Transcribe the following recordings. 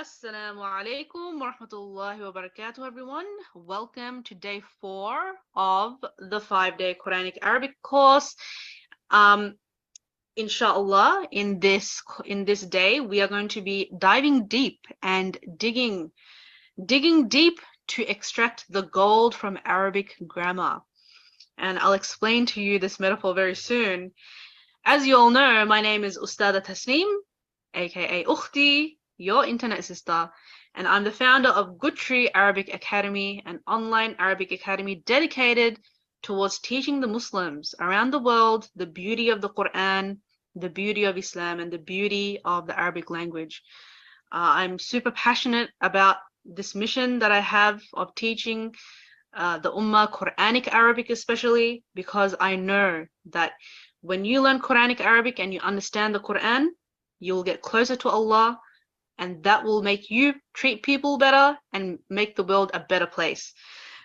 Assalamu alaikum wa rahmatullahi wa barakatuh, everyone. Welcome to day 4 of the 5-day Quranic Arabic course. Inshallah, in this day, we are going to be diving deep and digging deep to extract the gold from Arabic grammar. And I'll explain to you this metaphor very soon. As you all know, my name is Ustada Tasneem, aka Ukhti, your internet sister, and I'm the founder of Good Tree Arabic Academy, an online Arabic academy dedicated towards teaching the Muslims around the world the beauty of the Quran, the beauty of Islam, and the beauty of the Arabic language. I'm super passionate about this mission that I have of teaching the Ummah Quranic Arabic, especially because I know that when you learn Quranic Arabic and you understand the Quran, you'll get closer to Allah, and that will make you treat people better and make the world a better place.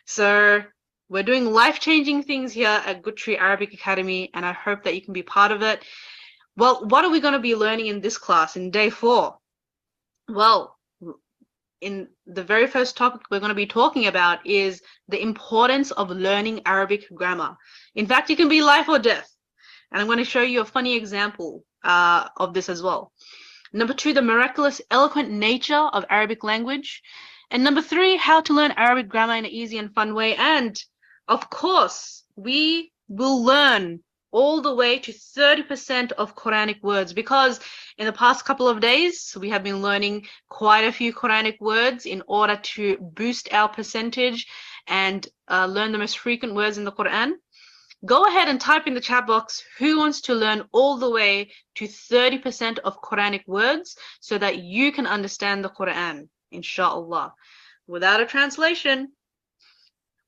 So we're doing life-changing things here at Good Tree Arabic Academy, and I hope that you can be part of it. Well, what are we going to be learning in this class in day 4? Well, in the very first topic we're going to be talking about is the importance of learning Arabic grammar. In fact, it can be life or death. And I'm going to show you a funny example of this as well. Number 2, the miraculous, eloquent nature of Arabic language. And number 3, how to learn Arabic grammar in an easy and fun way. And of course, we will learn all the way to 30% of Quranic words, because in the past couple of days, we have been learning quite a few Quranic words in order to boost our percentage and learn the most frequent words in the Quran. Go ahead and type in the chat box who wants to learn all the way to 30% of Quranic words so that you can understand the Quran, inshallah, without a translation.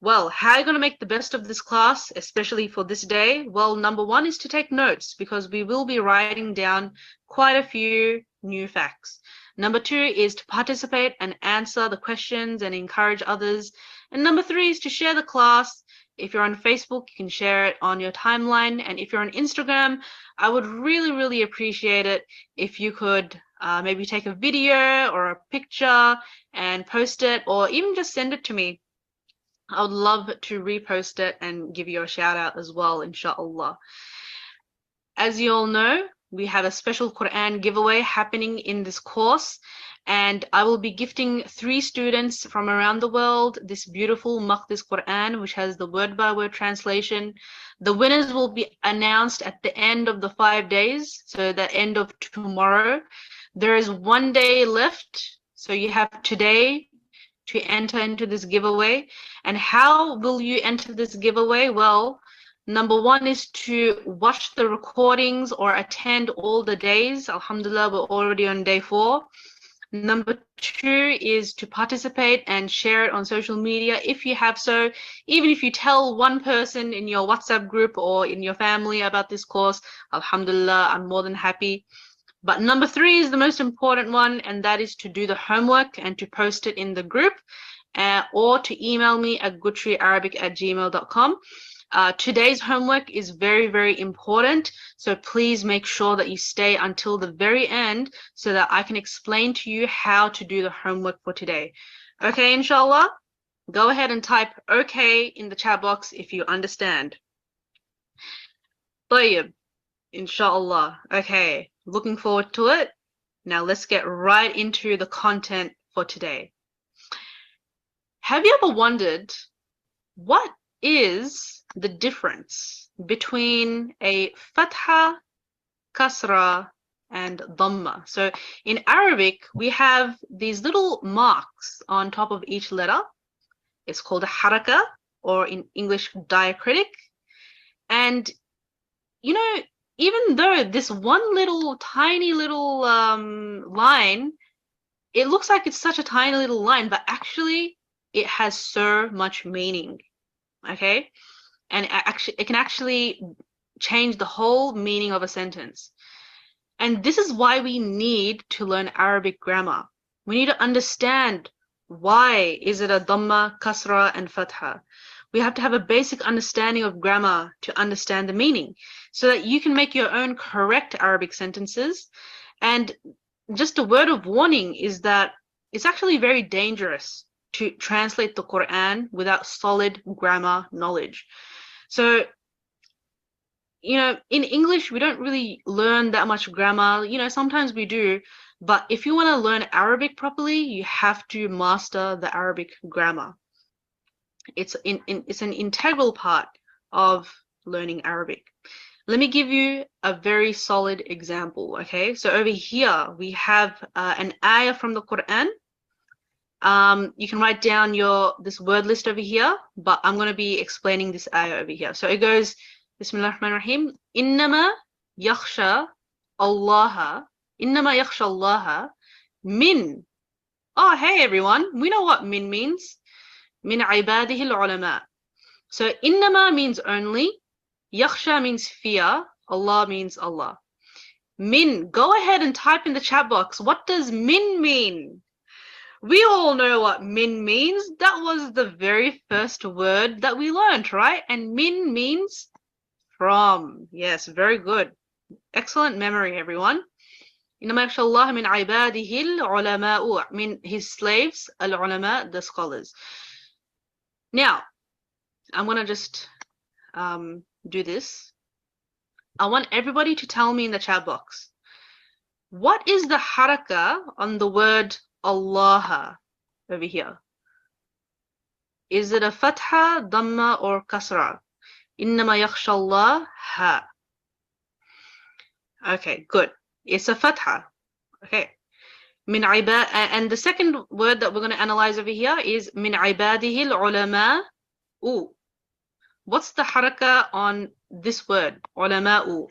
Well, how are you going to make the best of this class, especially for this day? Well, number 1 is to take notes, because we will be writing down quite a few new facts. Number 2 is to participate and answer the questions and encourage others. And number 3 is to share the class. If you're on Facebook, you can share it on your timeline. And if you're on Instagram, I would really, really appreciate it if you could maybe take a video or a picture and post it, or even just send it to me. I would love to repost it and give you a shout out as well, inshallah. As you all know, we have a special Quran giveaway happening in this course, and I will be gifting 3 students from around the world this beautiful Maqdis Quran, which has the word-by-word translation. The winners will be announced at the end of the 5 days, so the end of tomorrow. There is 1 day left, so you have today to enter into this giveaway. And how will you enter this giveaway? Well, number 1 is to watch the recordings or attend all the days. Alhamdulillah, we're already on day 4. Number 2 is to participate and share it on social media if you have so. Even if you tell one person in your WhatsApp group or in your family about this course, alhamdulillah, I'm more than happy. But number 3 is the most important one, and that is to do the homework and to post it in the group, or to email me at goodtreearabic@gmail.com. Today's homework is very, very important, so please make sure that you stay until the very end so that I can explain to you how to do the homework for today. Okay, inshallah? Go ahead and type okay in the chat box if you understand. طيب, inshallah. Okay, looking forward to it. Now let's get right into the content for today. Have you ever wondered what is the difference between a fatha, kasra, and dhamma? So in Arabic, we have these little marks on top of each letter. It's called a haraka, or in English, diacritic. And, you know, even though this one little tiny little line, it looks like it's such a tiny little line, but actually it has so much meaning, okay? And it can actually change the whole meaning of a sentence. And this is why we need to learn Arabic grammar. We need to understand why is it a dhamma, kasra, and fatha. We have to have a basic understanding of grammar to understand the meaning, so that you can make your own correct Arabic sentences. And just a word of warning is that it's actually very dangerous to translate the Quran without solid grammar knowledge. So, in English, we don't really learn that much grammar. Sometimes we do, but if you want to learn Arabic properly, you have to master the Arabic grammar. It's an integral part of learning Arabic. Let me give you a very solid example, okay? So over here, we have an ayah from the Quran. You can write down this word list over here, but I'm going to be explaining this ayah over here. So it goes, Bismillah ar-Rahman ar-Rahim, Innama yakhsha Allah, Innama yakhsha Allah min. Oh, hey everyone, we know what min means. Min ibadihi al-ulama. So innama means only, yakhsha means fear, Allah means Allah. Min, go ahead and type in the chat box, what does min mean? We all know what min means. That was the very first word that we learned, right? And min means from. Yes, very good. Excellent memory, everyone. إِنَّمَا يَخْشَى اللَّهَ مِنْ عِبَادِهِ الْعُلَمَاءُ, mean his slaves, al-ulama, the scholars. Now, I'm going to just do this. I want everybody to tell me in the chat box, what is the haraka on the word Allah over here? Is it a fatha, dhamma, or kasra? Innama yakhsha Allah ha. Okay, good. It's a fatha. Okay. Min ibad, and the second word that we're going to analyze over here is min ibadihi al-ulama. What's the haraka on this word? Ulama'u.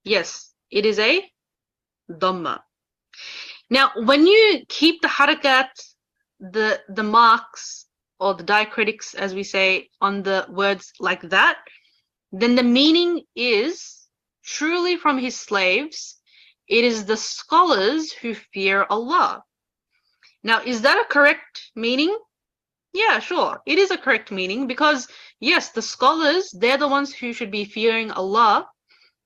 Yes, it is a dhamma. Now, when you keep the harakat, the marks, or the diacritics, as we say, on the words like that, then the meaning is truly from his slaves. It is the scholars who fear Allah. Now, is that a correct meaning? Yeah, sure. It is a correct meaning because, yes, the scholars, they're the ones who should be fearing Allah.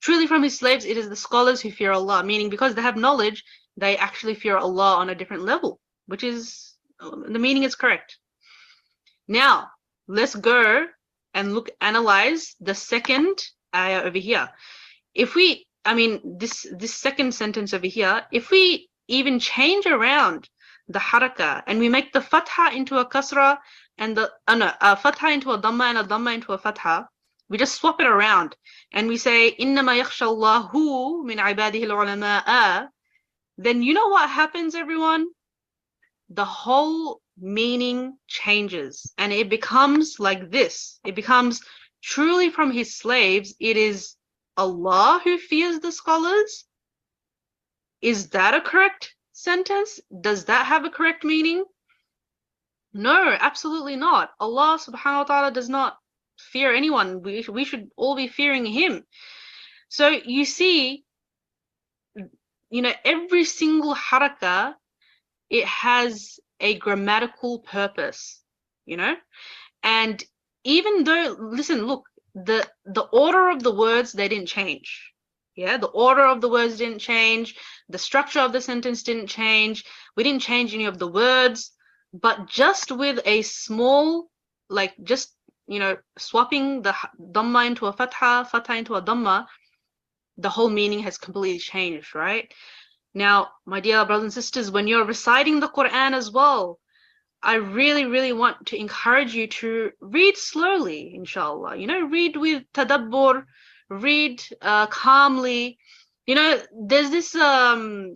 Truly from his slaves, it is the scholars who fear Allah, meaning because they have knowledge, they actually fear Allah on a different level, which is, the meaning is correct. Now, let's go and analyze the second ayah over here. This second sentence over here, if we even change around the haraka and we make the fatha into a kasra and fatha into a dhamma and a dhamma into a fatha, we just swap it around and we say, Innama yakhsha Allahu min ibadihi al-ulama'a. Then you know what happens, everyone? The whole meaning changes and it becomes like this. It becomes truly from his slaves. It is Allah who fears the scholars. Is that a correct sentence? Does that have a correct meaning? No, absolutely not. Allah subhanahu wa ta'ala does not fear anyone. We should all be fearing him. So you see, every single haraka, it has a grammatical purpose, and even though, listen, look, the order of the words, they didn't change. Yeah, the order of the words didn't change. The structure of the sentence didn't change. We didn't change any of the words, but just with a small, swapping the dhamma into a fatha, fatha into a dhamma, the whole meaning has completely changed, right? Now, my dear brothers and sisters, when you're reciting the Quran as well, I really, really want to encourage you to read slowly, inshallah. Read with tadabbur, read calmly. There's this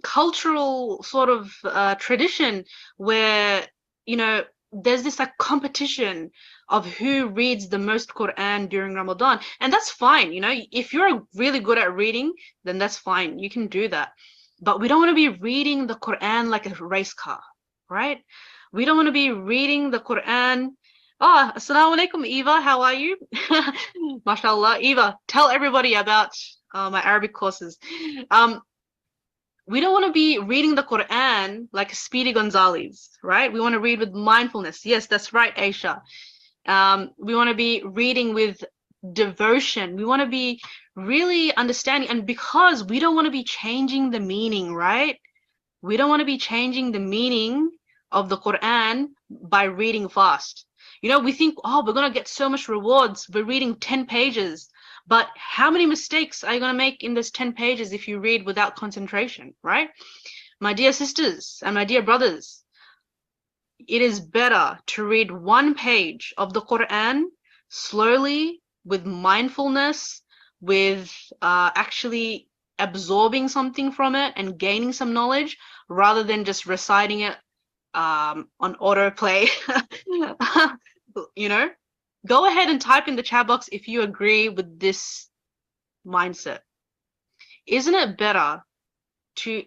cultural sort of tradition where, there's this competition of who reads the most Quran during Ramadan. And that's fine. If you're really good at reading, then that's fine. You can do that. But we don't want to be reading the Quran like a race car, right? We don't want to be reading the Quran. Oh, assalamu alaikum, Eva. How are you? MashaAllah. Eva, tell everybody about my Arabic courses. We don't want to be reading the Quran like Speedy Gonzales, right? We want to read with mindfulness. Yes, that's right, Aisha. We want to be reading with devotion. We want to be really understanding, and because we don't want to be changing the meaning, right? We don't want to be changing the meaning of the Quran by reading fast. You know, we think, oh, we're going to get so much rewards. We're reading 10 pages. But how many mistakes are you going to make in those 10 pages if you read without concentration, right? My dear sisters and my dear brothers, it is better to read one page of the Quran slowly, with mindfulness, with actually absorbing something from it and gaining some knowledge, rather than just reciting it on autoplay. You know, go ahead and type in the chat box if you agree with this mindset. Isn't it better to,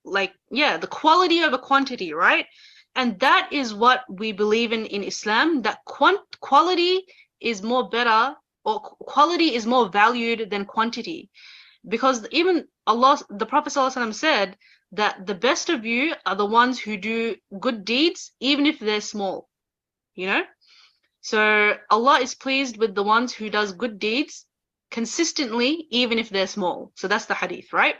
like, yeah, the quality over quantity, right? And that is what we believe in Islam, that quality is more better, or quality is more valued than quantity. Because even Allah, the Prophet ﷺ said that the best of you are the ones who do good deeds, even if they're small, you know? So Allah is pleased with the ones who does good deeds consistently, even if they're small. So that's the hadith, right?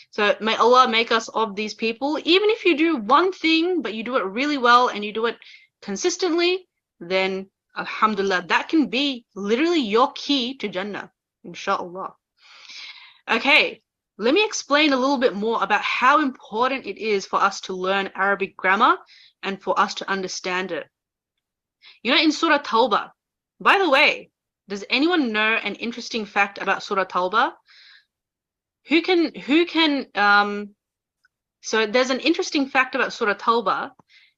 So may Allah make us of these people. Even if you do one thing, but you do it really well and you do it consistently, then alhamdulillah, that can be literally your key to Jannah, inshallah. Okay, let me explain a little bit more about how important it is for us to learn Arabic grammar and for us to understand it. You know, in Surah Tawbah, by the way, does anyone know an interesting fact about Surah Tawbah? So there's an interesting fact about Surah Tawbah,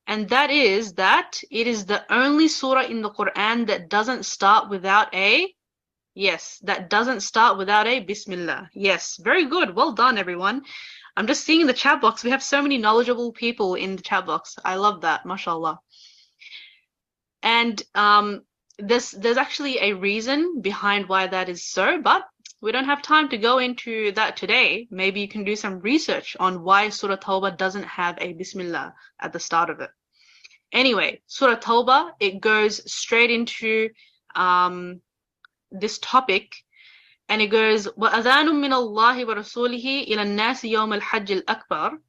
and that is that it is the only surah in the Quran that doesn't start without a, yes, that doesn't start without a Bismillah. Yes, very good. Well done, everyone. I'm just seeing in the chat box, we have so many knowledgeable people in the chat box. I love that, mashallah. And there's actually a reason behind why that is so, but we don't have time to go into that today. Maybe you can do some research on why Surah Tawbah doesn't have a Bismillah at the start of it. Anyway, Surah Tawbah, it goes straight into this topic, and it goes, وَأَذَانٌ مِّنَ اللَّهِ وَرَسُولِهِ إِلَى النَّاسِ يَوْمَ الْحَجِّ الْأَكْبَرِ.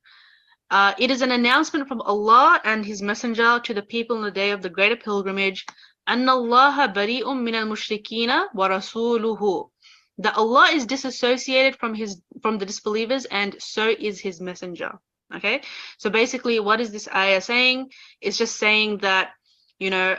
It is an announcement from Allah and His Messenger to the people on the day of the greater pilgrimage, أَنَّ اللَّهَ بَرِيءٌ مِّنَ الْمُشْرِكِينَ وَرَسُولُهُ, that Allah is disassociated from the disbelievers, and so is His Messenger. Okay, so basically, what is this ayah saying? It's just saying that, you know,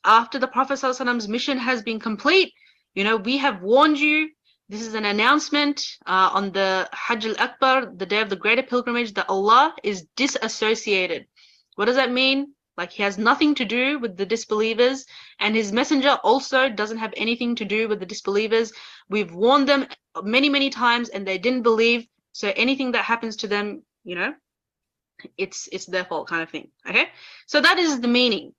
after the Prophet ﷺ's mission has been complete, you know, we have warned you. This is an announcement on the Hajj al-Akbar, the day of the greater pilgrimage, that Allah is disassociated. What does that mean? Like, He has nothing to do with the disbelievers, and His Messenger also doesn't have anything to do with the disbelievers. We've warned them many, many times, and they didn't believe. So anything that happens to them, you know, it's their fault, kind of thing. Okay, so that is the meaning.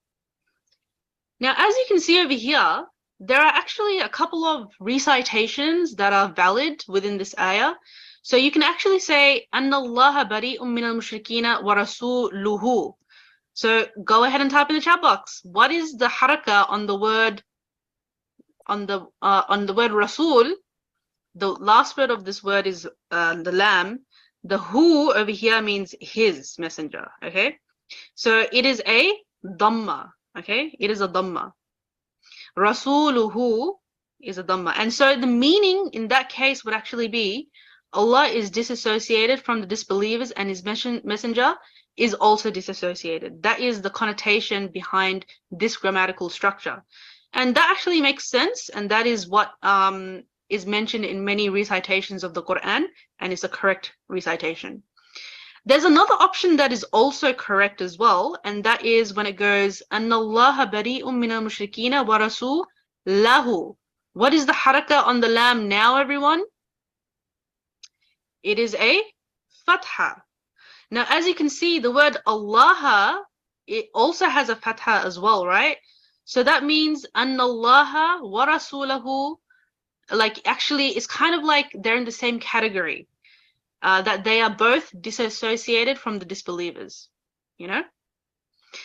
Now, as you can see over here, there are actually a couple of recitations that are valid within this ayah. So you can actually say, أَنَّ اللَّهَ بَرِيءٌ مِّنَ الْمُشْرِكِينَ وَرَسُولُهُ. So go ahead and type in the chat box. What is the harakah on the word Rasul? The last word of this word is the lam. The hu over here means His Messenger. Okay, so it is a dhamma. Okay, it is a dhamma. Rasuluhu is a dhamma, and so the meaning in that case would actually be Allah is disassociated from the disbelievers, and His Messenger is also disassociated. That is the connotation behind this grammatical structure, and that actually makes sense, and that is what is mentioned in many recitations of the Quran, and it's a correct recitation. There's another option that is also correct as well, and that is when it goes, أَنَّ اللَّهَ بَرِيءٌ مِّنَ الْمُشْرِكِينَ وَرَسُولُهُ. What is the harakah on the lam now, everyone? It is a fatha. Now, as you can see, the word Allah, it also has a fatha as well, right? So that means أَنَّ اللَّهَ وَرَسُولَهُ, like, actually, it's kind of like they're in the same category. That they are both disassociated from the disbelievers, you know?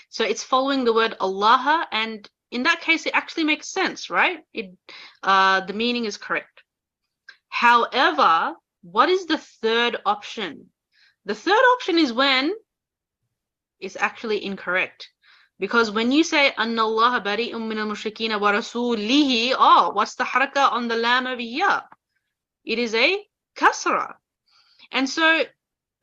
So it's following the word Allah, and in that case, it actually makes sense, right? The meaning is correct. However, what is the third option? The third option is when it's actually incorrect. Because when you say Anna Allah bari'un min al-mushrikeen wa rasulihi, oh, what's the haraka on the lam over here? It is a kasra. And so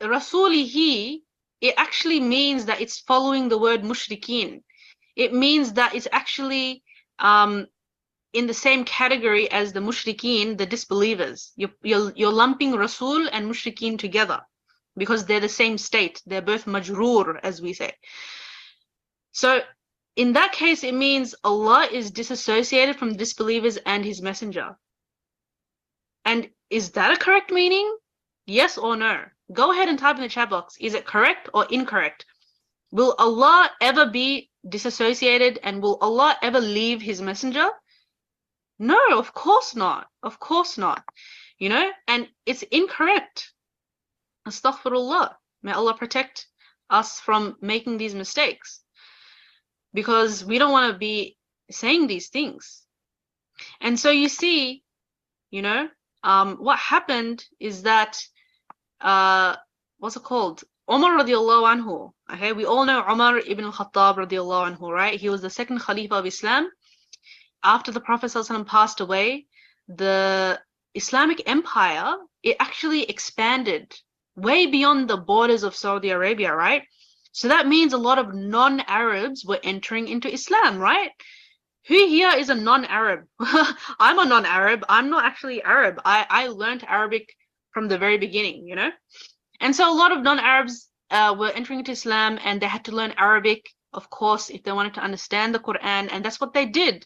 rasulihi, it actually means that it's following the word mushrikeen. It means that it's actually in the same category as the mushrikeen, the disbelievers. You're lumping rasul and mushrikeen together because they're the same state. They're both majroor, as we say. So in that case, it means Allah is disassociated from disbelievers and his messenger. And is that a correct meaning? Yes or no? Go ahead and type in the chat box. Is it correct or incorrect? Will Allah ever be disassociated, and will Allah ever leave his messenger? No, of course not. Of course not. You know, and it's incorrect. Astaghfirullah. May Allah protect us from making these mistakes, because we don't want to be saying these things. And so you see, you know, what happened is that, what's it called? Umar radiallahu anhu. Okay, we all know Umar ibn al-Khattab radiallahu anhu, right? He was the second Khalifa of Islam. After the Prophet ﷺ passed away, the Islamic Empire, it actually expanded way beyond the borders of Saudi Arabia, right? So that means a lot of non-Arabs were entering into Islam, right? Who here is a non-Arab? I'm a non-Arab. I'm not actually Arab. I learned Arabic from the very beginning, you know? And so a lot of non-Arabs were entering into Islam, and they had to learn Arabic, of course, if they wanted to understand the Quran, and that's what they did.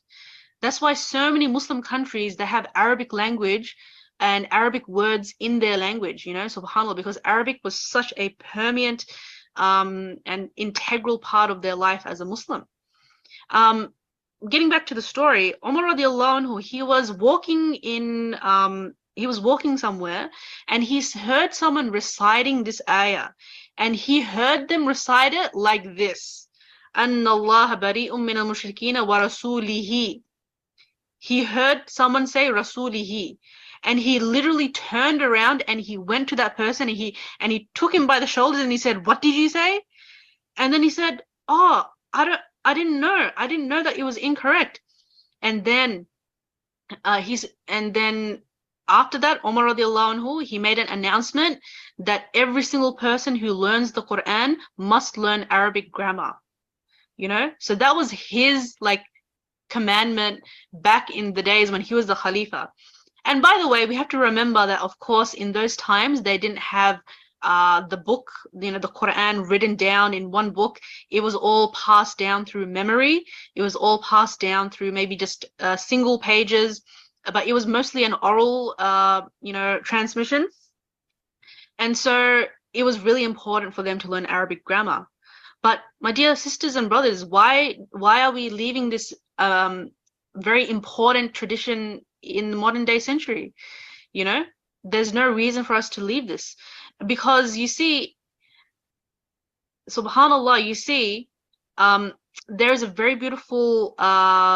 That's why so many Muslim countries, they have Arabic language and Arabic words in their language, you know, subhanAllah, because Arabic was such a permeant and integral part of their life as a Muslim. Getting back to the story, Umar radiallahu anhu, he was walking somewhere, and he heard someone reciting this ayah, and he heard them recite it like this: Anna Allah bari'un min al-mushrikeen wa rasulihi. He heard someone say rasulihi, and he literally turned around and he went to that person, and he took him by the shoulders and he said, "What did you say?" And then he said, "Oh, I didn't know that it was incorrect." And then after that, Umar radiallahu anhu, he made an announcement that every single person who learns the Quran must learn Arabic grammar. You know, so that was his commandment back in the days when he was the Khalifa. And by the way, we have to remember that, of course, in those times they didn't have the book, you know, the Quran written down in one book. It was all passed down through memory. It was all passed down through maybe just single pages, but it was mostly an oral, you know, transmission. And so it was really important for them to learn Arabic grammar. But my dear sisters and brothers, why are we leaving this very important tradition in the modern day century? You know, there's no reason for us to leave this, because you see, subhanallah, you see, there is a very beautiful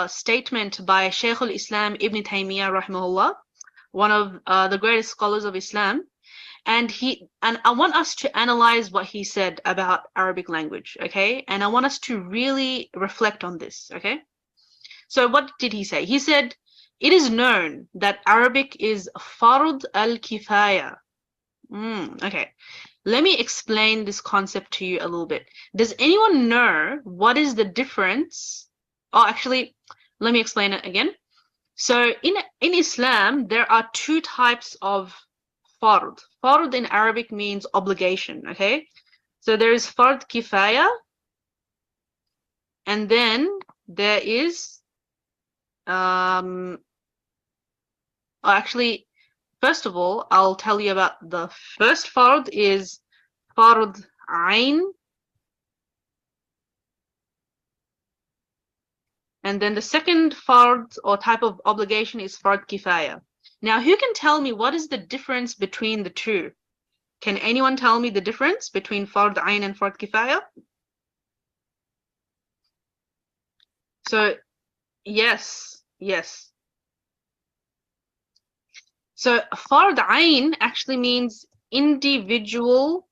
statement by Shaykh al-Islam Ibn Taymiyyah rahimahullah, one of the greatest scholars of Islam. And I want us to analyze what he said about Arabic language, okay? And I want us to really reflect on this, okay? So what did he say? He said, it is known that Arabic is fard al-kifaya. Okay, let me explain this concept to you a little bit. Does anyone know what is the difference? Oh, actually, let me explain it again. So in Islam, there are two types of fard. Fard in Arabic means obligation, okay? So there is fard kifaya, and then there is actually, first of all, I'll tell you about the first fard is fard ayn, and then the second fard or type of obligation is fard kifaya. Now, who can tell me what is the difference between the two? Can anyone tell me the difference between fard ayn and fard kifaya? So, yes. So fard ayn actually means individual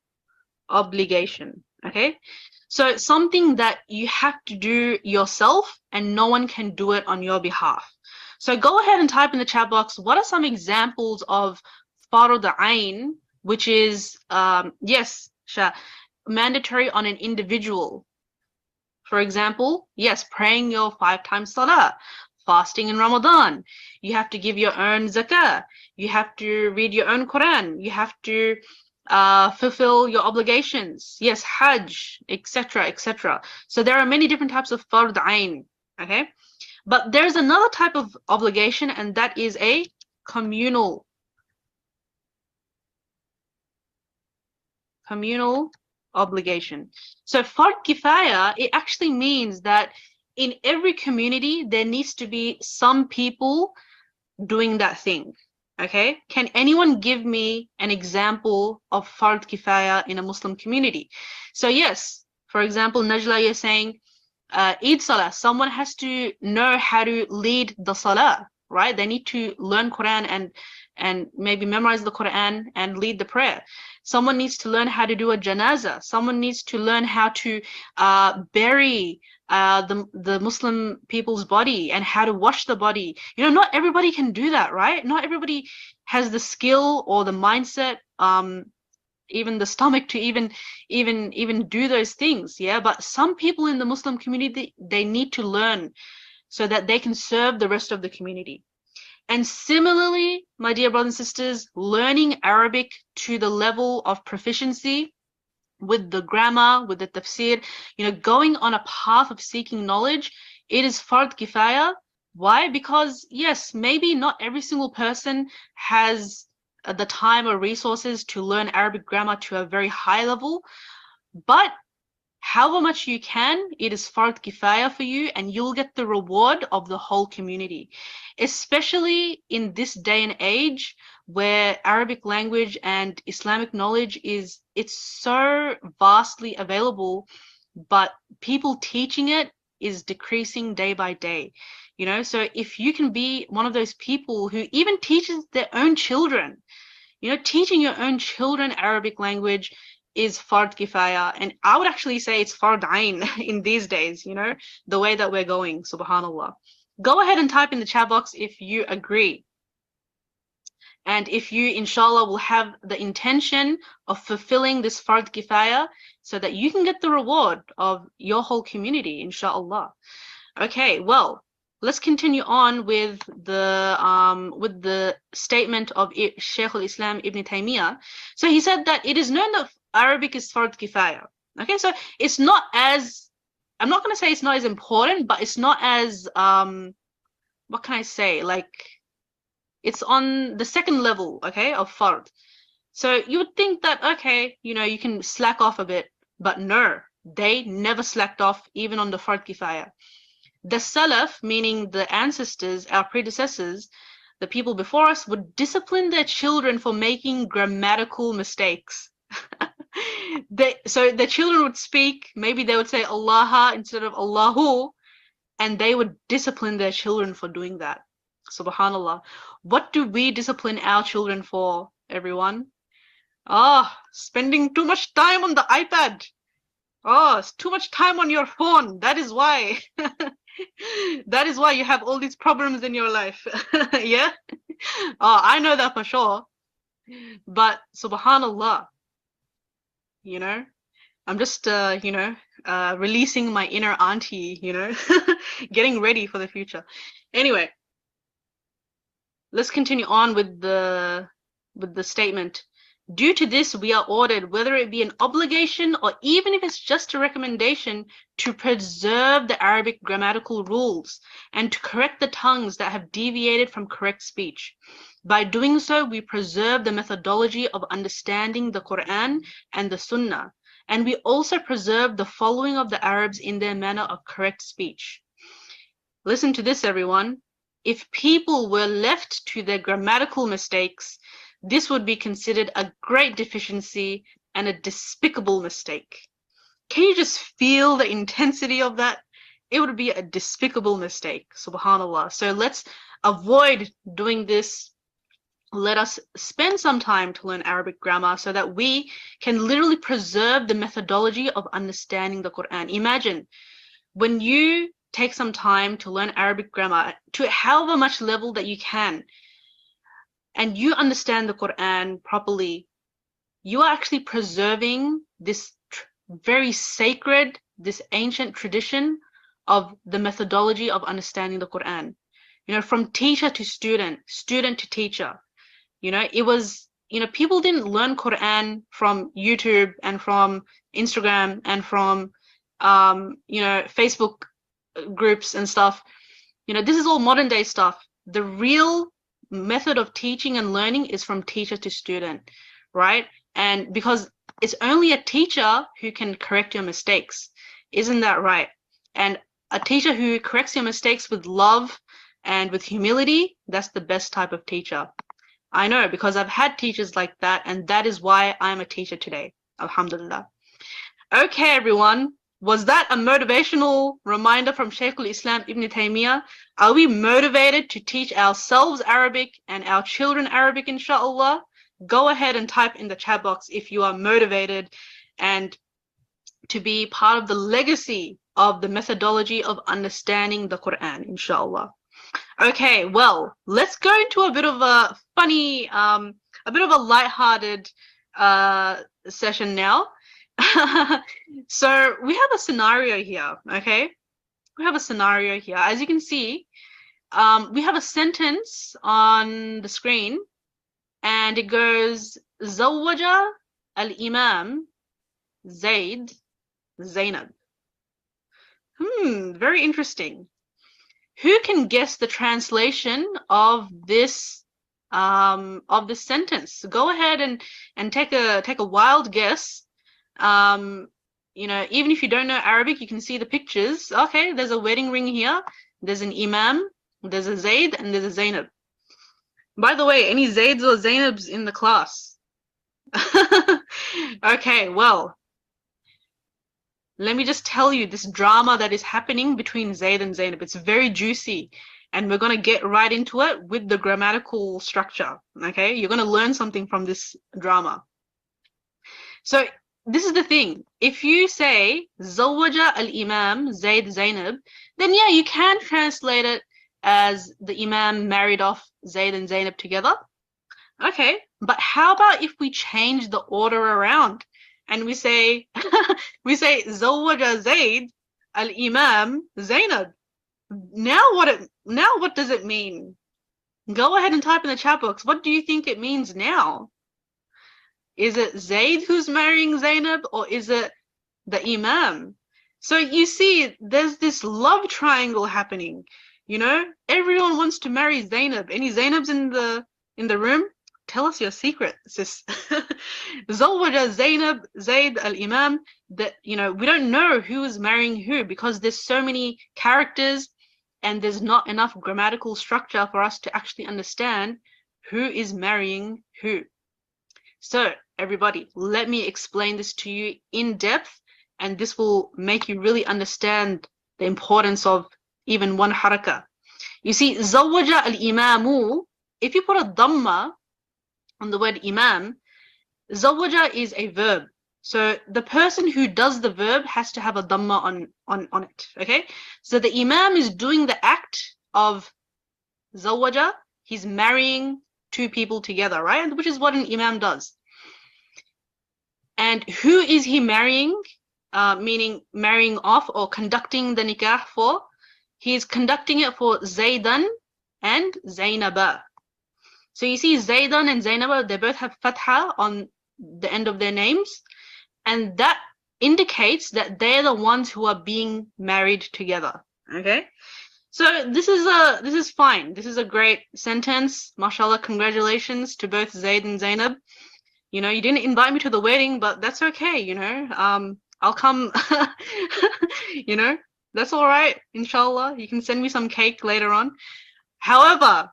obligation. Okay, so something that you have to do yourself and no one can do it on your behalf. So go ahead and type in the chat box, what are some examples of fard ain, which is yes, mandatory on an individual. For example, yes, praying your 5 times salah, fasting in Ramadan, you have to give your own zakah, you have to read your own Quran, you have to fulfill your obligations, yes, hajj, etc., etc. So there are many different types of fard ain, okay? But there's another type of obligation, and that is a communal obligation. So fard kifaya, it actually means that in every community there needs to be some people doing that thing. Okay, can anyone give me an example of fard kifaya in a Muslim community? So yes, for example, Najla, you're saying Eid Salah, someone has to know how to lead the Salah, right? They need to learn Quran and maybe memorize the Quran and lead the prayer. Someone needs to learn how to do a janazah. Someone needs to learn how to bury the Muslim people's body and how to wash the body. You know, not everybody can do that, right? Not everybody has the skill or the mindset, even the stomach to even do those things. Yeah, but some people in the Muslim community, they need to learn so that they can serve the rest of the community. And similarly, my dear brothers and sisters, learning Arabic to the level of proficiency with the grammar, with the tafsir, you know, going on a path of seeking knowledge, it is fard kifaya. Why? Because yes, maybe not every single person has the time or resources to learn Arabic grammar to a very high level, but however much you can, it is fard kifaya for you, and you'll get the reward of the whole community. Especially in this day and age where Arabic language and Islamic knowledge it's so vastly available, but people teaching it is decreasing day by day. You know, so if you can be one of those people who even teaches their own children, you know, teaching your own children Arabic language is fard kifaya, and I would actually say it's fard ain in these days, you know, the way that we're going, subhanallah. Go ahead and type in the chat box if you agree. And if you, inshallah, will have the intention of fulfilling this fard kifaya so that you can get the reward of your whole community, inshallah. Okay, well, let's continue on with the statement of Shaykh al-Islam Ibn Taymiyyah. So he said that it is known that Arabic is fard kifaya. Okay, so it's not as, I'm not going to say it's not as important, but it's not as, what can I say? Like, it's on the second level, okay, of fard. So you would think that, okay, you know, you can slack off a bit, but no, they never slacked off even on the fard kifaya. The Salaf, meaning the ancestors, our predecessors, the people before us, would discipline their children for making grammatical mistakes. So the children would speak, maybe they would say Allah instead of Allahu, and they would discipline their children for doing that. Subhanallah. What do we discipline our children for, everyone? Spending too much time on the iPad. It's too much time on your phone. That is why. That is why you have all these problems in your life. Yeah? I know that for sure. But subhanallah, you know, I'm just, releasing my inner auntie, you know, getting ready for the future. Anyway, let's continue on with the statement. Due to this, we are ordered, whether it be an obligation or even if it's just a recommendation, to preserve the Arabic grammatical rules and to correct the tongues that have deviated from correct speech. By doing so, we preserve the methodology of understanding the Quran and the Sunnah, and we also preserve the following of the Arabs in their manner of correct speech. Listen to this, everyone. If people were left to their grammatical mistakes, this would be considered a great deficiency and a despicable mistake. Can you just feel the intensity of that? It would be a despicable mistake, subhanallah. So let's avoid doing this. let us spend some time to learn Arabic grammar so that we can literally preserve the methodology of understanding the Quran. Imagine when you take some time to learn Arabic grammar to however much level that you can, and you understand the Quran properly, you are actually preserving this very sacred, this ancient tradition of the methodology of understanding the Quran. You know, from teacher to student, student to teacher. You know, it was, you know, people didn't learn Quran from YouTube and from Instagram and from, you know, Facebook groups and stuff. You know, this is all modern day stuff. The real method of teaching and learning is from teacher to student, right? And because it's only a teacher who can correct your mistakes. Isn't that right? And a teacher who corrects your mistakes with love and with humility, that's the best type of teacher. I know, because I've had teachers like that, and that is why I'm a teacher today. Alhamdulillah. Okay, everyone. Was that a motivational reminder from Shaykh al-Islam Ibn Taymiyyah? Are we motivated to teach ourselves Arabic and our children Arabic, inshallah? Go ahead and type in the chat box if you are motivated and to be part of the legacy of the methodology of understanding the Quran, inshallah. Okay, well, let's go into a bit of a funny, a bit of a lighthearted session now. So we have a scenario here, okay? We have a scenario here. As you can see, we have a sentence on the screen, and it goes, زوج الإمام زيد زينب. Very interesting. Who can guess the translation of this sentence? Go ahead and take a wild guess. You know, even if you don't know Arabic, you can see the pictures. Okay, there's a wedding ring here. There's an Imam. There's a Zayd, and there's a Zainab. By the way, any Zayds or Zainabs in the class? Okay, well, let me just tell you this drama that is happening between Zayd and Zainab. It's very juicy, and we're going to get right into it with the grammatical structure. Okay, you're going to learn something from this drama. So this is the thing. If you say Zawaja al-Imam Zayd Zainab, then yeah, you can translate it as the Imam married off Zayd and Zainab together. Okay, but how about if we change the order around and we say Zawaja Zayd al-Imam Zainab? Now what does it mean? Go ahead and type in the chat box. What do you think it means now? Is it Zayd who's marrying Zainab, or is it the Imam? So you see, there's this love triangle happening. You know, everyone wants to marry Zainab. Any Zainabs in the room? Tell us your secret, sis. Zawaja Zainab Zayd al-Imam. That, you know, we don't know who is marrying who because there's so many characters and there's not enough grammatical structure for us to actually understand who is marrying who. So everybody, let me explain this to you in depth, and this will make you really understand the importance of even one haraka. You see, Zawaja al-Imamu, if you put a dhamma on the word imam, Zawaja is a verb. So the person who does the verb has to have a dhamma on it, okay? So the imam is doing the act of Zawaja. He's marrying two people together, right? Which is what an imam does. And who is he marrying? Meaning marrying off or conducting the nikah for? He's conducting it for Zaydan and Zainaba. So you see Zaydan and Zainaba, they both have fatha on the end of their names, and that indicates that they're the ones who are being married together. Okay? So this is fine. This is a great sentence. MashaAllah, congratulations to both Zayd and Zainab. You know, you didn't invite me to the wedding, but that's okay, you know. I'll come, you know, that's all right, inshallah. You can send me some cake later on. However,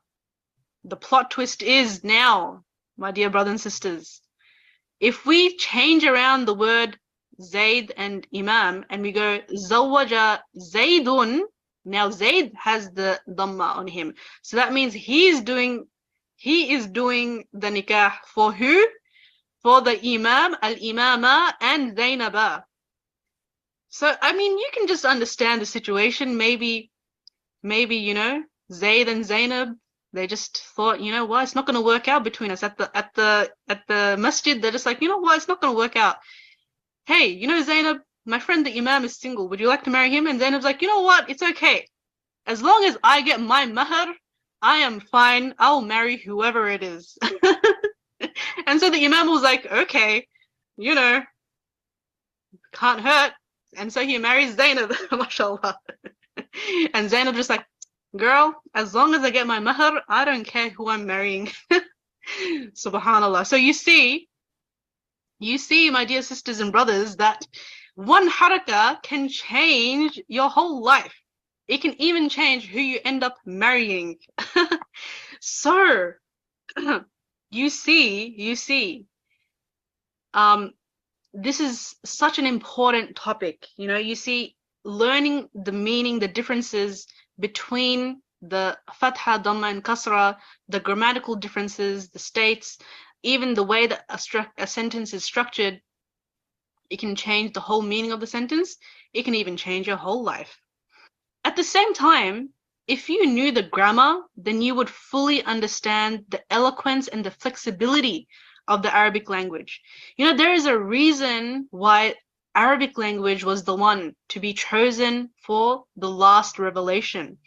the plot twist is now, my dear brothers and sisters, if we change around the word Zayd and Imam and we go Zawaja Zaydun, now Zayd has the dhamma on him. So that means he's doing he is doing the nikah for who? For the Imam, Al-Imama, and Zainaba. So, I mean, you can just understand the situation. Maybe, you know, Zayd and Zainab, they just thought, you know what, it's not going to work out between us at the masjid. They're just like, you know what, it's not going to work out. Hey, you know, Zainab, my friend the Imam is single. Would you like to marry him? And Zainab's like, you know what, it's okay. As long as I get my mahar, I am fine. I'll marry whoever it is. And so the Imam was like, okay, you know, can't hurt. And so he marries Zainab, mashallah. And Zainab just like, girl, as long as I get my mahar, I don't care who I'm marrying. Subhanallah. So you see, my dear sisters and brothers, that one harakah can change your whole life. It can even change who you end up marrying. So, you see, this is such an important topic. You know, you see, learning the meaning, the differences between the fatha, dhamma, and kasra, the grammatical differences, the states, even the way that a sentence is structured, it can change the whole meaning of the sentence. It can even change your whole life. At the same time, if you knew the grammar, then you would fully understand the eloquence and the flexibility of the Arabic language. You know, there is a reason why Arabic language was the one to be chosen for the last revelation.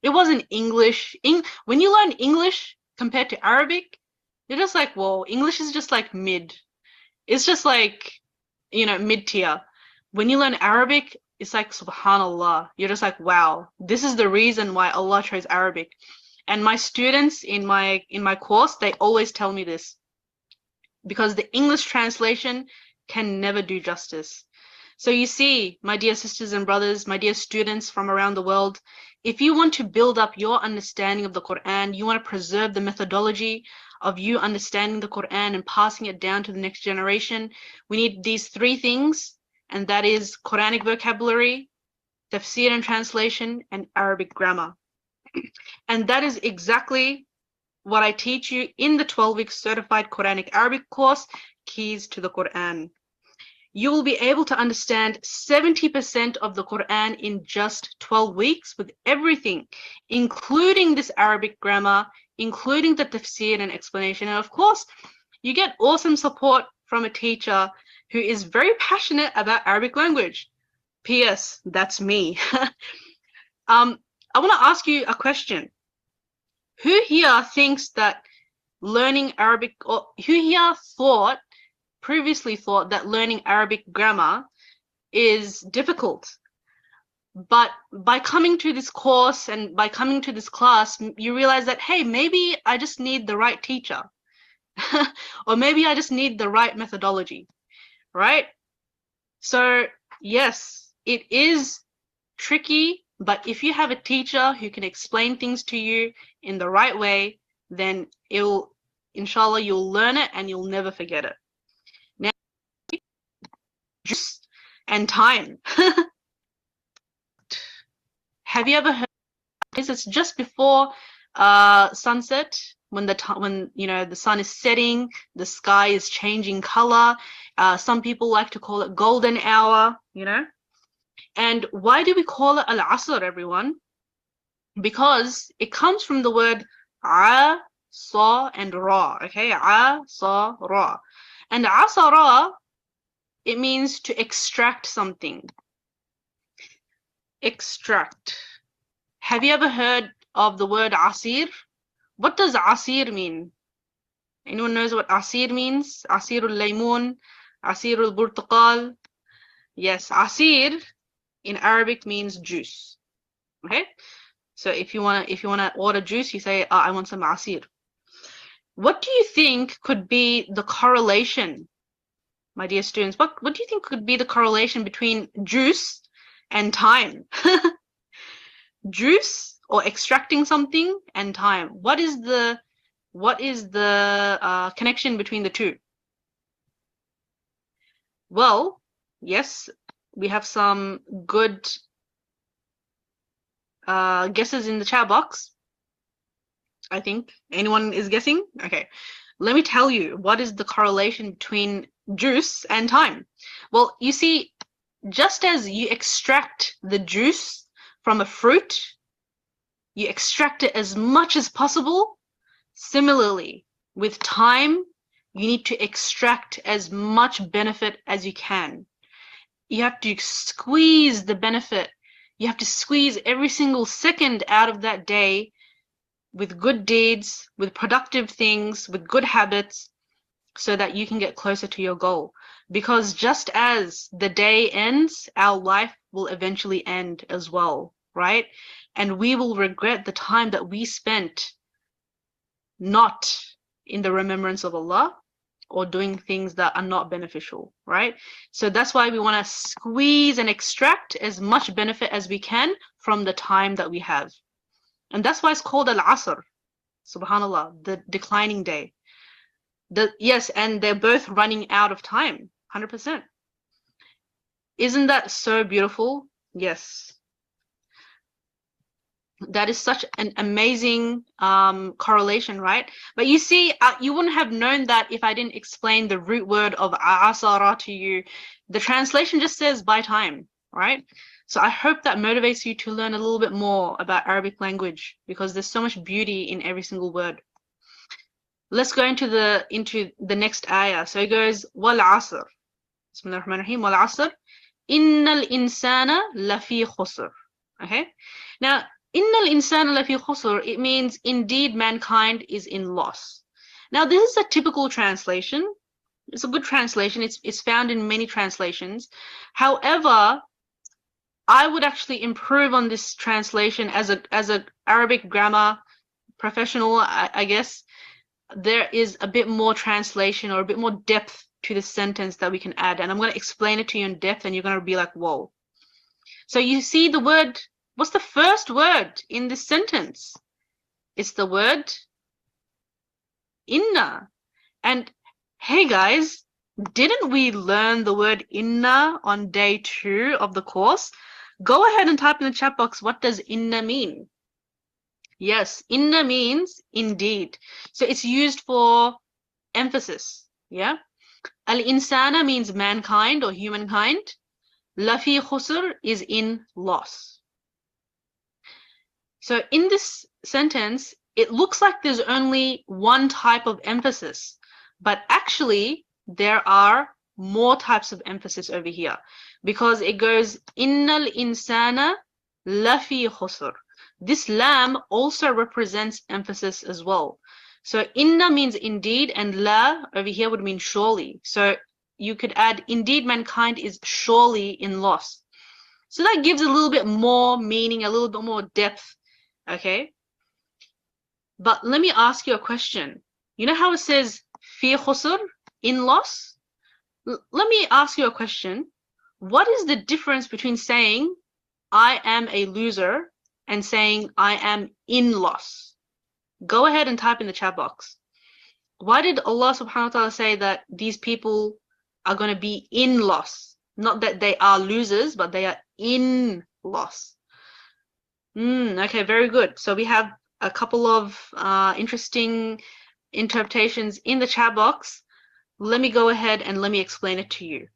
It wasn't English. When you learn English compared to Arabic, you're just like, whoa, English is just like mid. It's just like, you know, mid-tier. When you learn Arabic, it's like, subhanallah. You're just like, wow, this is the reason why Allah chose Arabic. And my students in my course, they always tell me this, because the English translation can never do justice. So you see, my dear sisters and brothers, my dear students from around the world, if you want to build up your understanding of the Quran, you want to preserve the methodology of you understanding the Quran and passing it down to the next generation, we need these three things, and that is Quranic vocabulary, tafsir and translation, and Arabic grammar. And that is exactly what I teach you in the 12-week certified Quranic Arabic course, Keys to the Quran. You will be able to understand 70% of the Quran in just 12 weeks with everything, including this Arabic grammar, including the tafsir and explanation. And of course, you get awesome support from a teacher who is very passionate about Arabic language. P.S. That's me. I want to ask you a question. Who here thinks that learning Arabic, or who here previously thought that learning Arabic grammar is difficult? But by coming to this course and by coming to this class, you realize that, hey, maybe I just need the right teacher. Or maybe I just need the right methodology, right? So yes, it is tricky, but if you have a teacher who can explain things to you in the right way, then inshallah, you'll learn it and you'll never forget it. Now, juice and time. Have you ever heard this? It's just before sunset, when you know, the sun is setting, the sky is changing color. Some people like to call it golden hour, you know. And why do we call it Al-Asr, everyone? Because it comes from the word a, sa, and ra. Okay, a, sa, ra. And asara, it means to extract something. Extract. Have you ever heard of the word asir? What does asir mean? Anyone knows what asir means? Asirul laymun, asirul burtuqal. Yes, asir in Arabic means juice. Okay, so if you wanna order juice, you say, I want some asir. What do you think could be the correlation, my dear students? What do you think could be the correlation between juice and time? Juice, or extracting something, and time. What is the connection between the two? Well, yes, we have some good guesses in the chat box. I think. Anyone is guessing? Okay. Let me tell you what is the correlation between juice and time. Well, you see, just as you extract the juice from a fruit, you extract it as much as possible. Similarly, with time, you need to extract as much benefit as you can. You have to squeeze the benefit. You have to squeeze every single second out of that day with good deeds, with productive things, with good habits, so that you can get closer to your goal. Because just as the day ends, our life will eventually end as well, right? And we will regret the time that we spent not in the remembrance of Allah or doing things that are not beneficial, right? So that's why we want to squeeze and extract as much benefit as we can from the time that we have. And that's why it's called Al-Asr, subhanAllah, the declining day. Yes, and they're both running out of time, 100%. Isn't that so beautiful? Yes. That is such an amazing correlation, right? But you see, you wouldn't have known that if I didn't explain the root word of asara to you. The translation just says by time, right? So I hope that motivates you to learn a little bit more about Arabic language, because there's so much beauty in every single word. Let's go into the next ayah. So it goes, wal asr. Bismillahir Rahmanir Rahim. Wal asr. Innal insana lafi khusr. Okay. Now, innal insana lafi khusr, it means indeed mankind is in loss. Now, this is a typical translation. It's a good translation. It's found in many translations. However, I would actually improve on this translation as a Arabic grammar professional, I guess. There is a bit more translation or a bit more depth to the sentence that we can add. And I'm going to explain it to you in depth, and you're going to be like, whoa. So you see the word, what's the first word in this sentence? It's the word inna. And hey guys, didn't we learn the word inna on day 2 of the course? Go ahead and type in the chat box, what does inna mean? Yes, inna means indeed. So it's used for emphasis, yeah? Al-insana means mankind or humankind. Lafi khusr is in loss. So in this sentence, it looks like there's only one type of emphasis, but actually there are more types of emphasis over here, because it goes, innal insana lafi khusr. This lam also represents emphasis as well. So inna means indeed, and la over here would mean surely. So you could add indeed mankind is surely in loss. So that gives a little bit more meaning, a little bit more depth, okay? But let me ask you a question. You know how it says fi khusr, in loss? Let me ask you a question. What is the difference between saying I am a loser and saying I am in loss? Go ahead and type in the chat box. Why did Allah subhanahu wa ta'ala say that these people are going to be in loss? Not that they are losers, but they are in loss. Okay, very good. So we have a couple of interesting interpretations in the chat box. Let me go ahead and let me explain it to you.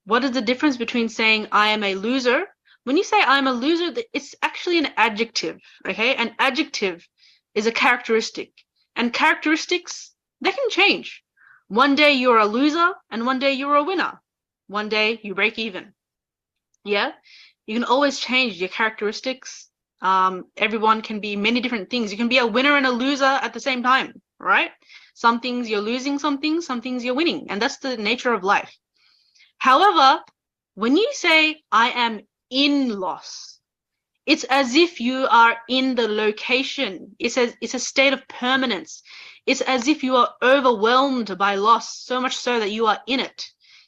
What is the difference between saying I am a loser? When you say I'm a loser, it's actually an adjective, okay? An adjective is a characteristic. And characteristics, they can change. One day you're a loser, and one day you're a winner. One day you break even. Yeah? You can always change your characteristics. Everyone can be many different things. You can be a winner and a loser at the same time, right? Some things you're losing, some things you're winning. And that's the nature of life. However, when you say I am in loss, it's as if you are in the location. It's a state of permanence. It's as if you are overwhelmed by loss, so much so that you are in it.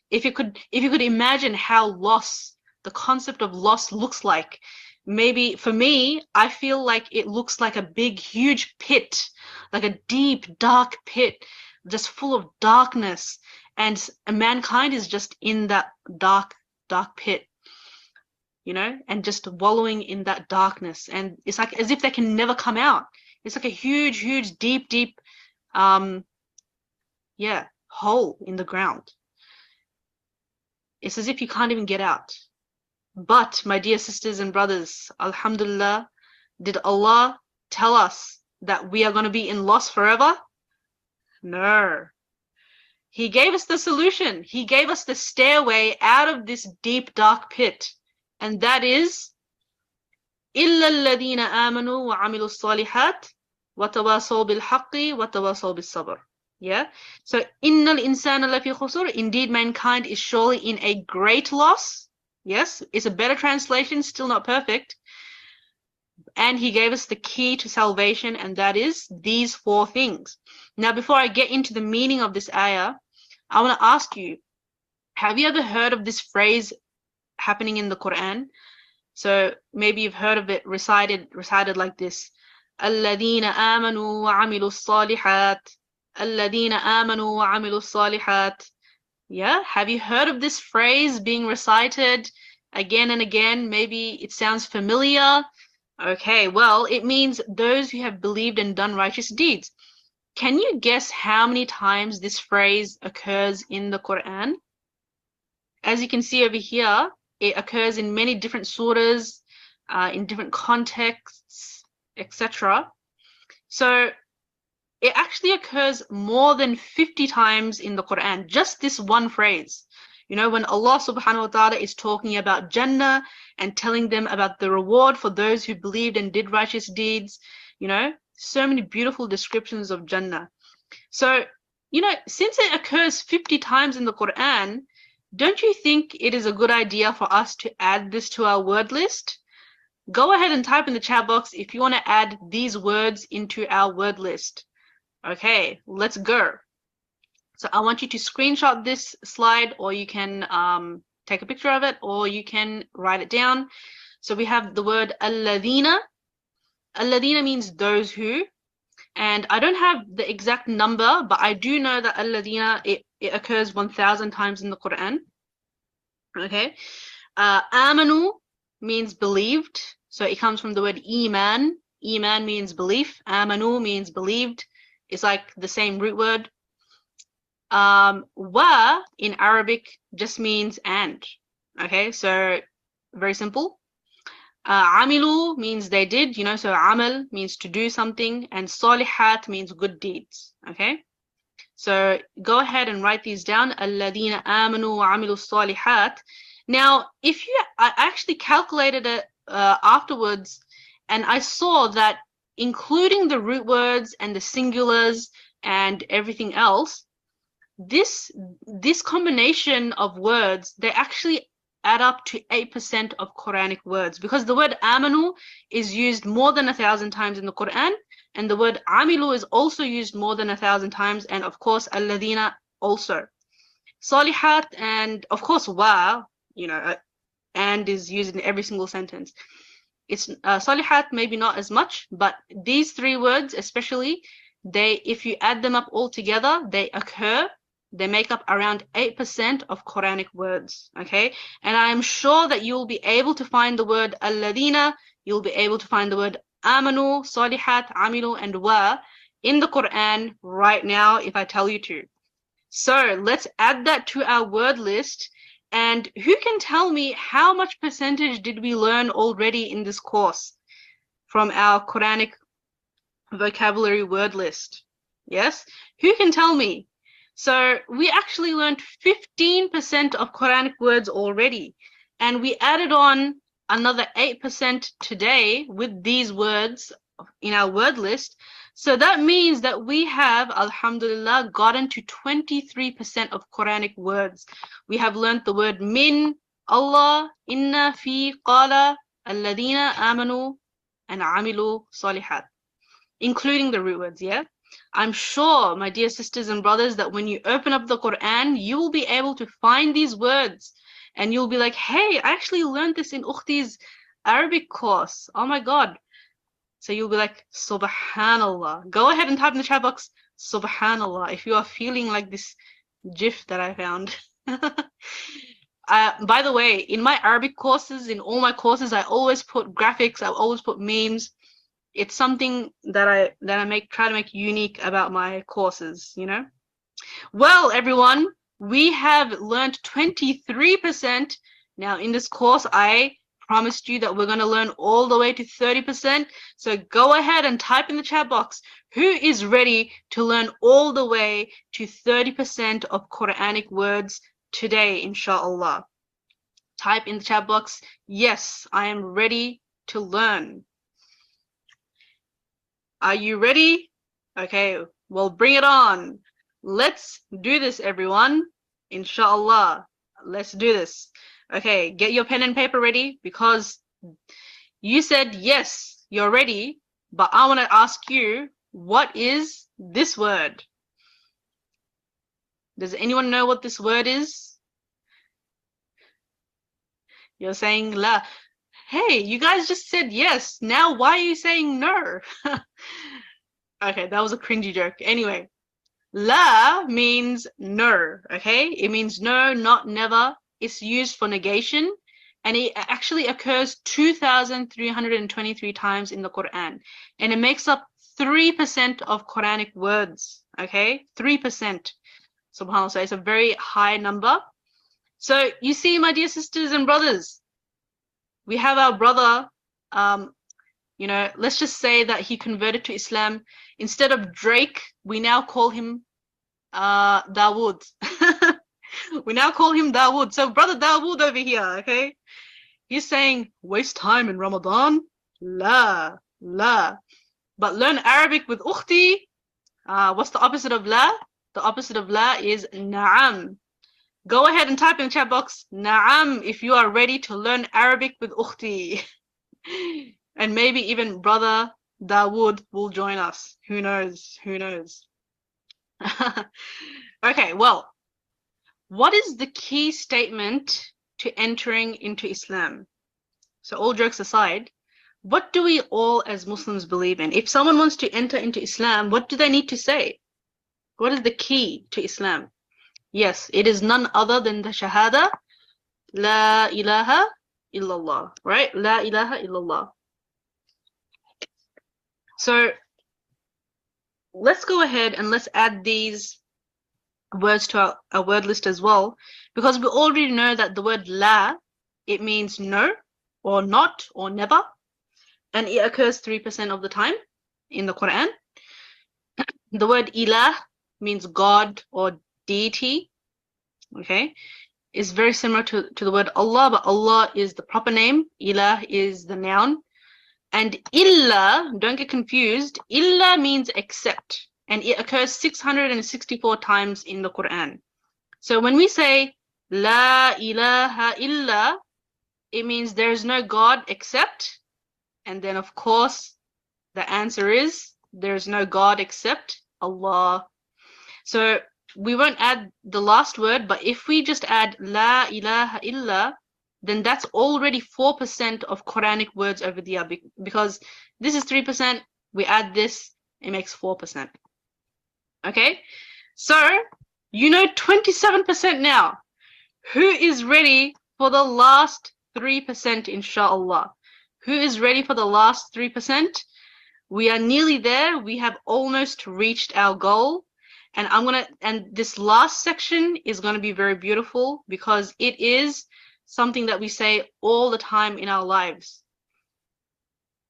If you could imagine how loss, the concept of loss looks like, maybe for me, I feel like it looks like a big, huge pit, like a deep, dark pit, just full of darkness. And mankind is just in that dark, dark pit, you know, and just wallowing in that darkness. And it's like as if they can never come out. It's like a huge, huge, deep, deep, yeah, hole in the ground. It's as if you can't even get out. But, my dear sisters and brothers, alhamdulillah, did Allah tell us that we are going to be in loss forever? No. He gave us the solution. He gave us the stairway out of this deep, dark pit. And that is, إِلَّا الَّذِينَ آمَنُوا وَعَمِلُوا الصَّالِحَاتِ وَتَوَاصَوْا بِالْحَقِّ وَتَوَاصَوْا بِالصَّبْرِ. Yeah? So, إِنَّ الْإِنسَانَ لَفِي خُسُرٍ. Indeed, mankind is surely in a great loss. Yes, it's a better translation, still not perfect. And he gave us the key to salvation, and that is these 4 things. Now, before I get into the meaning of this ayah, I want to ask you, have you ever heard of this phrase happening in the Quran? So maybe you've heard of it recited like this. الَّذِينَ آمَنُوا وَعَمِلُوا الصَّالِحَاتِ الَّذِينَ آمَنُوا وَعَمِلُوا الصَّالِحَاتِ. Yeah, have you heard of this phrase being recited again and again? Maybe it sounds familiar. Okay, well, it means those who have believed and done righteous deeds. Can you guess how many times this phrase occurs in the Quran? As you can see over here, it occurs in many different surahs, in different contexts, etc. So it actually occurs more than 50 times in the Quran, just this one phrase. You know, when Allah subhanahu wa ta'ala is talking about Jannah and telling them about the reward for those who believed and did righteous deeds, you know, so many beautiful descriptions of Jannah. So, you know, since it occurs 50 times in the Quran, don't you think it is a good idea for us to add this to our word list? Go ahead and type in the chat box if you want to add these words into our word list. Okay, let's go. So I want you to screenshot this slide, or you can take a picture of it, or you can write it down. So we have the word alladhina. Alladhina means those who. And I don't have the exact number, but I do know that alladhina, it occurs 1,000 times in the Quran. Okay. Amanu means believed. So it comes from the word iman. Iman means belief. Amanu means believed. It's like the same root word. Wa in Arabic just means and. Okay, so very simple. Amilu means they did, you know, so amal means to do something, and salihat means good deeds. Okay, so go ahead and write these down. Alladhina amanu wa amilu salihat. Now, I actually calculated it afterwards, and I saw that including the root words and the singulars and everything else, this combination of words, they actually add up to 8% of Quranic words, because the word amanu is used more than 1,000 times in the Quran, and the word amilu is also used more than 1,000 times, and of course alladhina also. Salihat, and of course wa, you know, and is used in every single sentence. It's salihat maybe not as much, but these 3 words especially, if you add them up all together, they make up around 8% of Quranic words. Okay, and I am sure that you'll be able to find the word alladhina, you'll be able to find the word amanu, salihat, amilu, and wa in the Quran right now if I tell you to. So let's add that to our word list. And who can tell me how much percentage did we learn already in this course from our Quranic vocabulary word list? Yes? Who can tell me? So we actually learned 15% of Quranic words already, and we added on another 8% today with these words in our word list. So that means that we have, alhamdulillah, gotten to 23% of Quranic words. We have learned the word min, Allah, inna, fi, qala, alladhina, amanu, and amilu, salihat, including the root words, yeah? I'm sure, my dear sisters and brothers, that when you open up the Quran, you will be able to find these words, and you'll be like, hey, I actually learned this in Ukhti's Arabic course. Oh my God. So you'll be like, Subhanallah. Go ahead and type in the chat box, Subhanallah, if you are feeling like this gif that I found. By the way, in my Arabic courses, in all my courses, I always put graphics, I always put memes. It's something that I try to make unique about my courses, you know. Well, everyone, we have learned 23%. Now, in this course, I promised you that we're going to learn all the way to 30%. So go ahead and type in the chat box, who is ready to learn all the way to 30% of Quranic words today, inshallah? Type in the chat box, yes, I am ready to learn. Are you ready? Okay, well, bring it on. Let's do this, everyone. Inshallah. Let's do this. Okay, get your pen and paper ready, because you said yes, you're ready, but I want to ask you, what is this word? Does anyone know what this word is? You're saying la. Hey, you guys just said yes. Now why are you saying no? Okay, that was a cringy joke. Anyway, la means no, okay? It means no, not never. It's used for negation, and it actually occurs 2,323 times in the Quran, and it makes up 3% of Quranic words, okay? 3%. SubhanAllah, so it's a very high number. So you see, my dear sisters and brothers, we have our brother, you know, let's just say that he converted to Islam. Instead of Drake, we now call him Dawood. We now call him Dawood. So brother Dawood over here, okay? He's saying, waste time in Ramadan? La, la. But learn Arabic with ukhti. What's the opposite of la? The opposite of la is na'am. Go ahead and type in the chat box, na'am, if you are ready to learn Arabic with ukhti. And maybe even brother Dawood will join us. Who knows? Who knows? Okay, well, what is the key statement to entering into Islam? So all jokes aside, what do we all as Muslims believe in? If someone wants to enter into Islam, what do they need to say? What is the key to Islam? Yes, it is none other than the Shahada, La ilaha illallah, right? La ilaha illallah. So let's go ahead and let's add these words to our word list as well, because we already know that the word la, it means no or not or never, and it occurs 3% of the time in the Quran. The word ilah means God or deity, okay? It's very similar to the word Allah, but Allah is the proper name, ilah is the noun. And illa, don't get confused, illa means except, and it occurs 664 times in the Quran. So when we say la ilaha illa, it means there is no God except, and then of course the answer is there is no God except Allah. So we won't add the last word, but if we just add la ilaha illa, then that's already 4% of Quranic words over there, because this is 3%, we add this, it makes 4%. Okay, so you know 27% now. Who is ready for the last 3%, inshallah? Who is ready for the last 3%? We are nearly there. We have almost reached our goal. And this last section is going to be very beautiful, because it is something that we say all the time in our lives.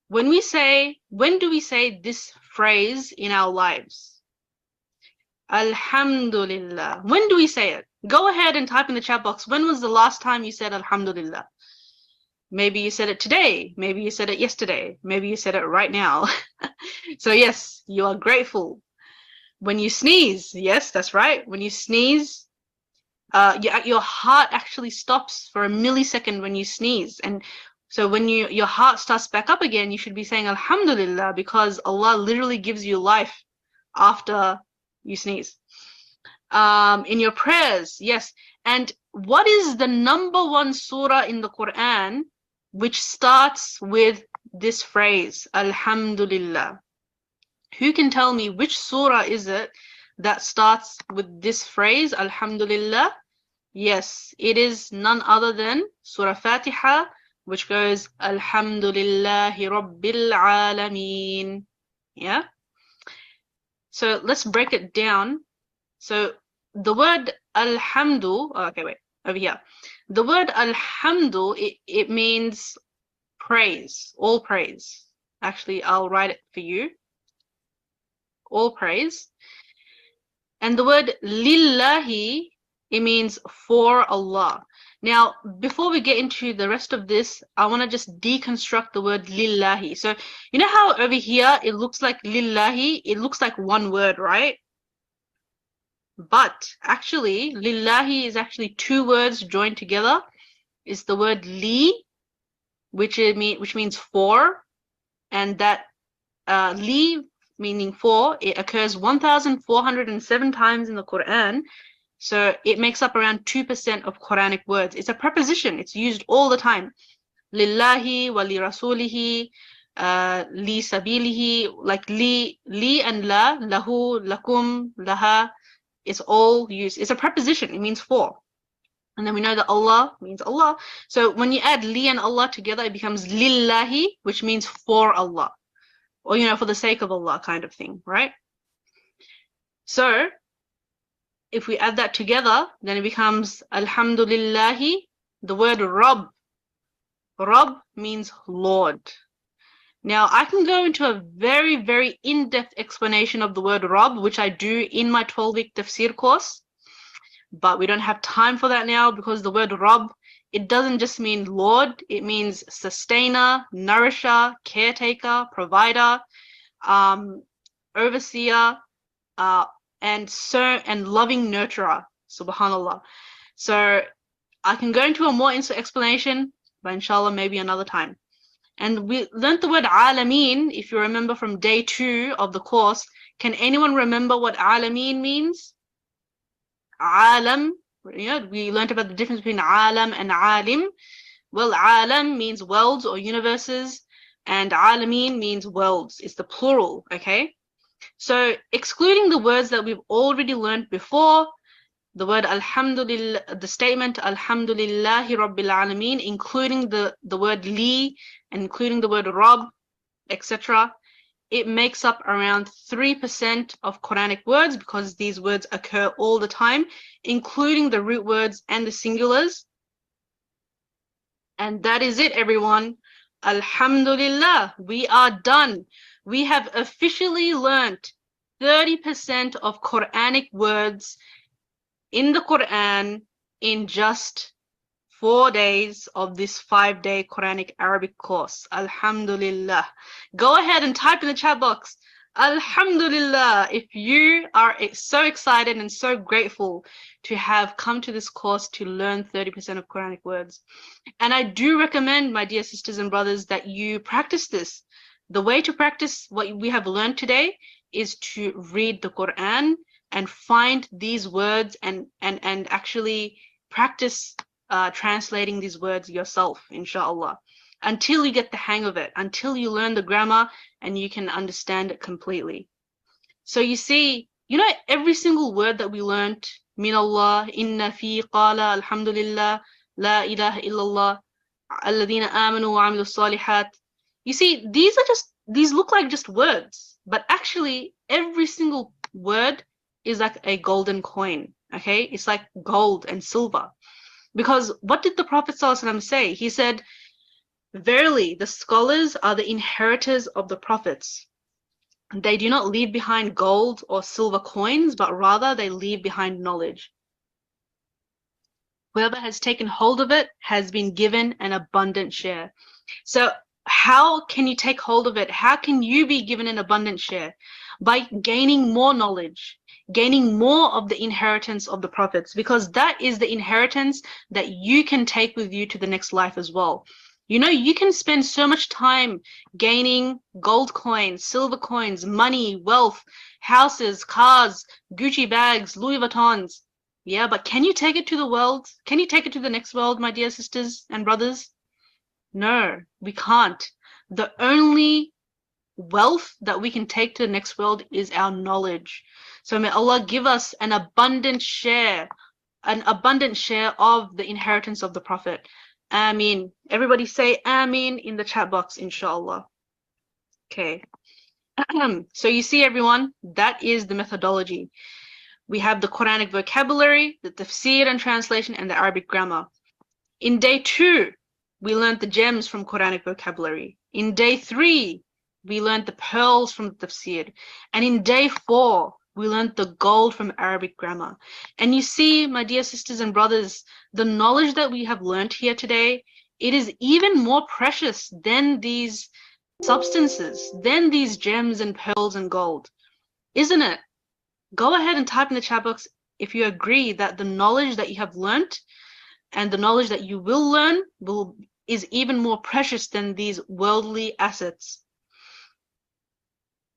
When do we say this phrase in our lives? Alhamdulillah. When do we say it? Go ahead and type in the chat box. When was the last time you said Alhamdulillah? Maybe you said it today. Maybe you said it yesterday. Maybe you said it right now. So yes, you are grateful. When you sneeze, yes, that's right. When you sneeze, your heart actually stops for a millisecond when you sneeze. And so when your heart starts back up again, you should be saying Alhamdulillah, because Allah literally gives you life after you sneeze. In your prayers, yes. And what is the number one surah in the Quran which starts with this phrase, Alhamdulillah? Who can tell me which surah is it that starts with this phrase, Alhamdulillah? Yes, it is none other than Surah Fatiha, which goes Alhamdulillahi Rabbil Alameen. Yeah? So let's break it down. So the word Alhamdu, okay, wait, over here. The word Alhamdu, it means praise, all praise. Actually, I'll write it for you. All praise. And the word Lillahi, it means for Allah. Now, before we get into the rest of this, I want to just deconstruct the word Lillahi. So, you know how over here it looks like Lillahi? It looks like one word, right? But actually, Lillahi is actually two words joined together. It's the word Li, which means for, and that Li, meaning for, it occurs 1,407 times in the Quran. So it makes up around 2% of Quranic words. It's a preposition. It's used all the time. Lillahi wa li rasulihi, li sabilihi, like li and la, lahu, lakum, laha. It's all used. It's a preposition. It means for. And then we know that Allah means Allah. So when you add li and Allah together, it becomes lillahi, which means for Allah. Or, you know, for the sake of Allah kind of thing, right? So if we add that together, then it becomes Alhamdulillahi. The word Rabb. Rabb means Lord. Now, I can go into a very, very in-depth explanation of the word Rabb, which I do in my 12-week tafsir course. But we don't have time for that now because the word Rabb, it doesn't just mean Lord. It means sustainer, nourisher, caretaker, provider, overseer, and loving nurturer. Subhanallah. So I can go into a more explanation, but inshallah maybe another time. And we learned the word alameen, if you remember from day 2 of the course. Can anyone remember what alameen means? Alam, you know, we learned about the difference between alam and alim. Well, alam means worlds or universes, and alameen means worlds. It's the plural, okay? So excluding the words that we've already learned before, the word alhamdulillah, the statement alhamdulillahi rabbil alameen, including the word li and including the word rabb, etc., it makes up around 3% of Quranic words because these words occur all the time, including the root words and the singulars. And that is it, everyone. Alhamdulillah, we are done. We have officially learnt 30% of Quranic words in the Quran in just 4 days of this 5-day Quranic Arabic course. Alhamdulillah. Go ahead and type in the chat box, Alhamdulillah, if you are so excited and so grateful to have come to this course to learn 30% of Quranic words. And I do recommend, my dear sisters and brothers, that you practice this. The way to practice what we have learned today is to read the Quran and find these words and actually practice translating these words yourself, inshallah, until you get the hang of it, until you learn the grammar and you can understand it completely. So you see, you know, every single word that we learned, min Allah, inna fi, qala, alhamdulillah, la ilaha illallah, alladhina amanu wa amilu salihat. You see, these look like just words, but actually every single word is like a golden coin, okay? It's like gold and silver. Because what did the Prophet ﷺ say? He said, verily, the scholars are the inheritors of the prophets. They do not leave behind gold or silver coins, but rather they leave behind knowledge. Whoever has taken hold of it has been given an abundant share. So how can you take hold of it? How can you be given an abundant share? By gaining more knowledge, gaining more of the inheritance of the prophets, because that is the inheritance that you can take with you to the next life as well. You know, you can spend so much time gaining gold coins, silver coins, money, wealth, houses, cars, Gucci bags, Louis Vuittons. Yeah, but can you take it to the world? Can you take it to the next world, my dear sisters and brothers? No, we can't. The only wealth that we can take to the next world is our knowledge. So may Allah give us an abundant share of the inheritance of the Prophet. Ameen. Everybody say Ameen in the chat box, inshallah. Okay. So you see, everyone, that is the methodology. We have the Quranic vocabulary, the tafsir and translation, and the Arabic grammar. In day 2, we learned the gems from Quranic vocabulary. In day 3, we learned the pearls from the tafsir. And in day 4, we learned the gold from Arabic grammar. And you see, my dear sisters and brothers, the knowledge that we have learned here today, it is even more precious than these substances, than these gems and pearls and gold, isn't it? Go ahead and type in the chat box if you agree that the knowledge that you have learned and the knowledge that you will learn is even more precious than these worldly assets.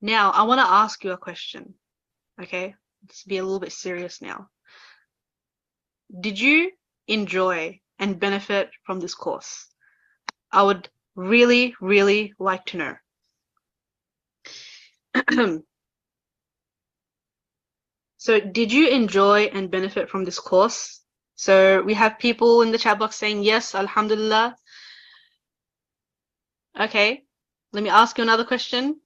Now, I want to ask you a question, okay? Let's be a little bit serious now. Did you enjoy and benefit from this course? I would really, really like to know. So, did you enjoy and benefit from this course? So, we have people in the chat box saying yes, alhamdulillah. Okay, let me ask you another question.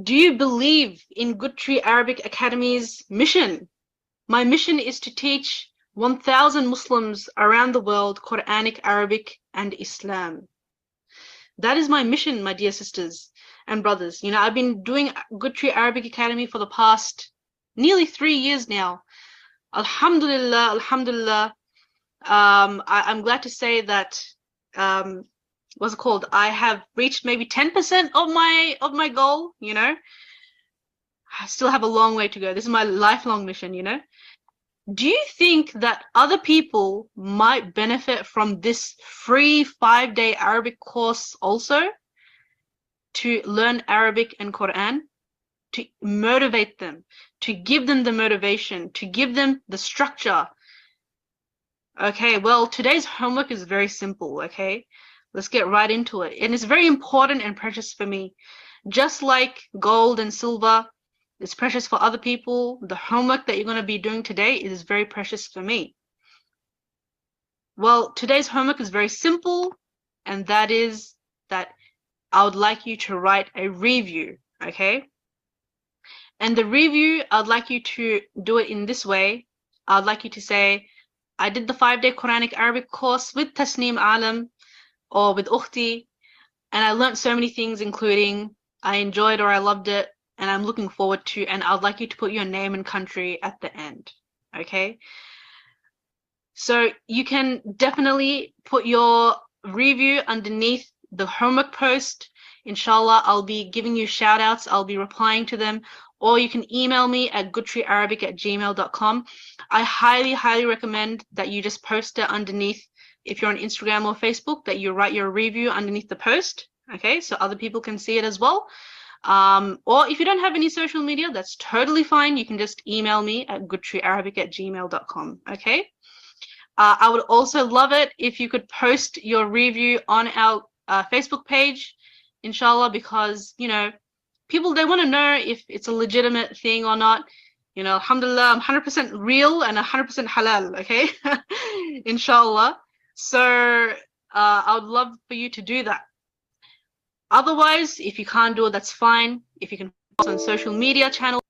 Do you believe in Good Tree Arabic Academy's mission? My mission is to teach 1,000 Muslims around the world Quranic, Arabic, and Islam. That is my mission, my dear sisters and brothers. You know, I've been doing Good Tree Arabic Academy for the past nearly 3 years now. Alhamdulillah, alhamdulillah. I'm glad to say that what's it called? I have reached maybe 10% of my goal, you know. I still have a long way to go. This is my lifelong mission, you know. Do you think that other people might benefit from this free 5-day Arabic course also to learn Arabic and Quran? To motivate them, to give them the motivation, to give them the structure. Okay, well, today's homework is very simple, okay? Let's get right into it. And it's very important and precious for me. Just like gold and silver is precious for other people, the homework that you're going to be doing today is very precious for me. Well, today's homework is very simple, and that is that I would like you to write a review, okay? And the review, I'd like you to do it in this way. I'd like you to say, I did the 5-day Quranic Arabic course with Tasneem Alam or with Ukhti, and I learned so many things, including I enjoyed or I loved it, and I'm looking forward to, and I'd like you to put your name and country at the end, okay? So you can definitely put your review underneath the homework post. Inshallah, I'll be giving you shout outs. I'll be replying to them. Or you can email me at goodtreearabic@gmail.com. I highly, highly recommend that you just post it underneath, if you're on Instagram or Facebook, that you write your review underneath the post, okay, so other people can see it as well. Or if you don't have any social media, that's totally fine. You can just email me at goodtreearabic@gmail.com, okay? I would also love it if you could post your review on our Facebook page, inshallah, because, you know, people, they want to know if it's a legitimate thing or not. You know, alhamdulillah, I'm 100% real and 100% halal, okay? Inshallah. So I would love for you to do that. Otherwise, if you can't do it, that's fine. If you can post on social media channels,